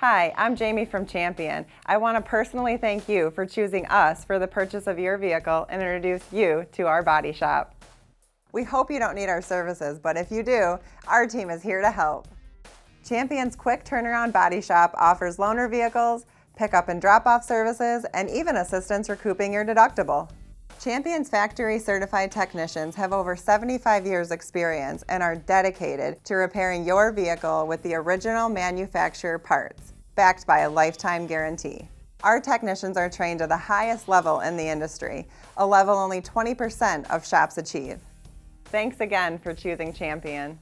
Hi, I'm Jamie from Champion. I want to personally thank you for choosing us for the purchase of your vehicle and introduce you to our body shop. We hope you don't need our services, but if you do, our team is here to help. Champion's quick turnaround body shop offers loaner vehicles, pickup and drop-off services, and even assistance recouping your deductible. Champion's factory certified technicians have over 75 years experience and are dedicated to repairing your vehicle with the original manufacturer parts, backed by a lifetime guarantee. Our technicians are trained to the highest level in the industry, a level only 20% of shops achieve. Thanks again for choosing Champion.